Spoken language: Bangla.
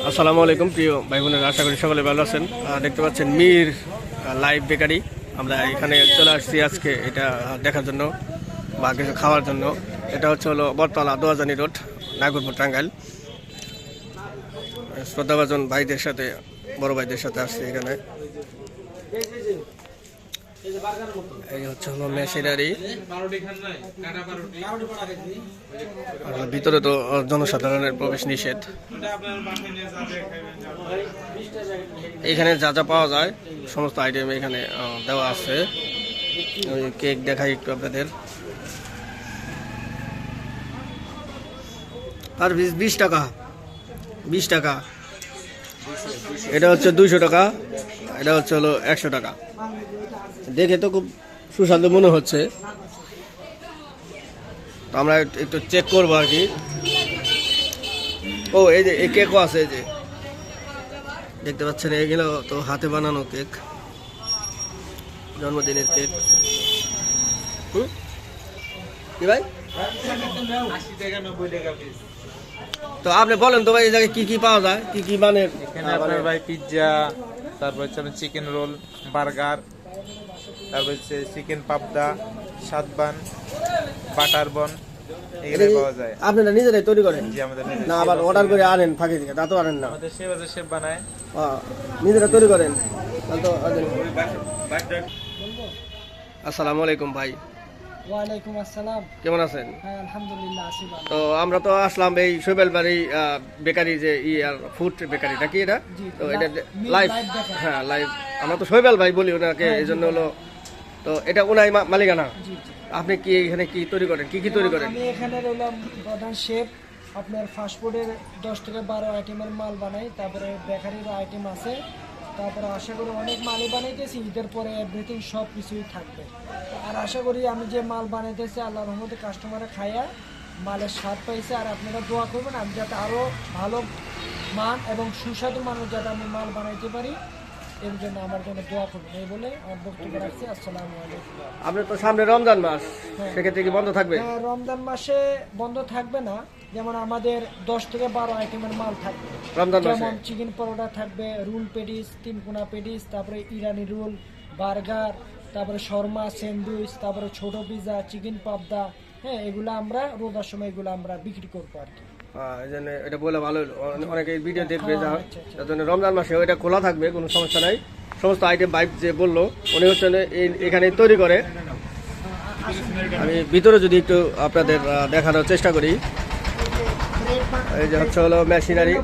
আসসালামু আলাইকুম প্রিয় ভাই বোনেরা, আশা করি সকলে ভালো আছেন। দেখতে পাচ্ছেন মীর লাইভ বেকারি। আমরা এখানে চলে আসছি আজকে এটা দেখার জন্য বা কিছু খাওয়ার জন্য। এটা হলো বটতলা দোয়াজানি রোড, নাগরপুর, টাঙ্গাইল। শ্রদ্ধাভাজন ভাইদের সাথে, বড় ভাইদের সাথে আসছি এখানে। এই হলো মেশিনারি। ভিতরে তো জনসাধারণের প্রবেশ নিষেধ। এখানে যা যা পাওয়া যায় সমস্ত আইটেম এখানে দেওয়া আছে। ওই কেক দেখাই একটু আপনাদের। আর 20 টাকা, 20 টাকা। এটা হচ্ছে 200 টাকা, এটা হলো 100 টাকা। দেখে তো খুব সুস্বাদু মনে হচ্ছে, তো আমরা একটু চেক করবো আর কি। ও এই যে এই কেকও আছে, এই যে দেখতে পাচ্ছেন, এগুলো তো হাতে বানানো কেক, জন্মদিনের কেক। কি ভাই? তো আপনি বলেন তো ভাই, এই জায়গায় কি কি পাওয়া যায়, কি কি মানের? এখানে আপনার ভাই পিৎজা, তারপর হচ্ছে চিকেন রোল, বার্গার, তারপর হচ্ছে চিকেন পাবদা, সাতবান, বাটার বন, এগুলো পাওয়া যায়। আপনারা নিজেরাই তৈরি করেন? জি, আমাদের না আবার অর্ডার করে আনেন ফাঁকি থেকে? তা তো আনেন না, আমাদের শেফ আছে, শেফ বানায়। নিজেরা তৈরি করেন? আসসালামু আলাইকুম ভাই। ওয়ালাইকুম আসসালাম। কেমন আছেন? হ্যাঁ, আলহামদুলিল্লাহ আছি ভালো। তো আমরা তো আসলাম এই শৈবাল বাড়ি বেকারি, যে ফুড বেকারিটা কি এটা? তো এটা লাইভ, হ্যাঁ লাইভ। আমরা তো শৈবাল ভাই বলি ওনাকে, এই জন্য হলো। তো এটা ওনাই মালিকানা? জি জি। আপনি কি এখানে কি তৈরি করেন, কি কি তৈরি করেন? আমি এখানে রইলাম প্রধান শেফ। আপনার ফাস্টফুডের 10 থেকে 12 আইটেমের মাল বানাই, তারপরে বেকারির আইটেম আছে, তারপরে আশা করি অনেক মালই বানাইতেছি। ঈদের পরে এভরিথিং সব কিছুই থাকবে। আর আশা করি আমি যে মাল বানাইতেছি আল্লাহর রহমতে কাস্টমারে খাইয়া মালের স্বাদ পাইছে। আর আপনারা দোয়া করবেন আমি যাতে আরও ভালো মান এবং সুস্বাদু মানের যাতে আমি মাল বানাইতে পারি, এর জন্য আমার জন্য দোয়া করবেন। এই বলে আমার বক্তব্য রাখছি। আসসালামু আলাইকুম। আপনার তো সামনে রমজান মাস, সেক্ষেত্রে কি বন্ধ থাকবে? হ্যাঁ, রমজান মাসে বন্ধ থাকবে না। যেমন আমাদের 10 থেকে 12 আইটেমের মাল থাকবে রমজান মাসে। যেমন চিকেন পরোটা থাকবে, রুল পেটিস, 3 কোনা পেটিস, তারপরে ইরানি রোল, বার্গার, তারপরে শর্মা, স্যান্ডউইচ, তারপরে ছোট পিজা, চিকেন পাবদা। হ্যাঁ, এগুলো আমরা রোজার সময় এগুলো আমরা বিক্রি করবো আর কি। এই জন্য এটা বলে ভালো হলো, অনেকে ভিডিও দেখবে। আচ্ছা। যার জন্য রমজান মাসে ওইটা খোলা থাকবে, কোনো সমস্যা নাই। সমস্ত আইটেম বাইক যে বললো উনি হচ্ছেন এখানে তৈরি করে। আমি ভিতরে যদি একটু আপনাদের দেখানোর চেষ্টা করি। এই যে হলো মেশিনারি।